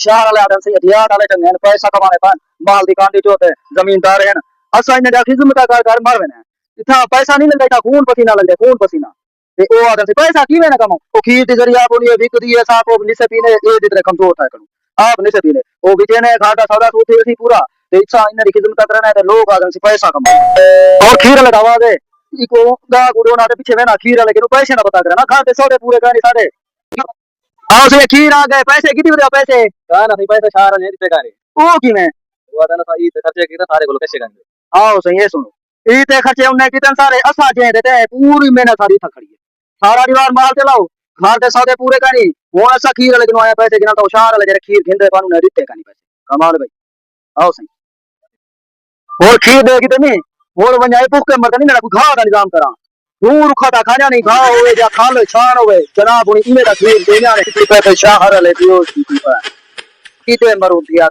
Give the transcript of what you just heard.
शहर वाले आदम से हथियार वाले चंगे पैसा कमाने पान माल दी कांडी चोते जमींदार हैं असा इन जा खिदमत कर मर वेने इतना पैसा नहीं लगता खून पसीना लगता खून पसीना ते ओ आदम से पैसा की वेने कमाओ ओ खीर दी जरिया बोलिए विक दी है साफ ओ निसे पीने ए दितरे कमजोर था करूं आप निसे पीने ओ बिचेने घाटा सौदा सूती सी पूरा ते इच्छा इन दी खिदमत करना है ते लोग आदम से पैसा कमाओ और खीर लगावा दे इको गा गुडो ना पीछे वेना खीर लेकिन पैसे ना बता करना खाते सौदे पूरे गानी साडे आओ से खीर आ गए पैसे कितने बता पैसे का ना पैसे शार ने दिते गारे ओ की में वो ना सही ते खर्चे की सारे को कैसे गंगे आओ सही ये सुनो इते खर्चे उन्ने कितन सारे असा जे देते पूरी मेहनत सारी थकड़ी है सारा दीवार माल चलाओ घर दे सौदे पूरे करी वो ऐसा खीर लेकिन आया पैसे गिना तो शार ले जरा खीर घिंदे पानु ने दिते कनी पैसे कमाल भाई आओ सही और खीर दे कितनी और वंजाई भूख के मर नहीं मेरा कोई घा का निजाम करा दूर खाता खाना नहीं खा होवे या खा लो छान होवे जनाब उनी इने दा खीर देना ने कितने पैसे शाहर ले दियो की पर किते मरू दिया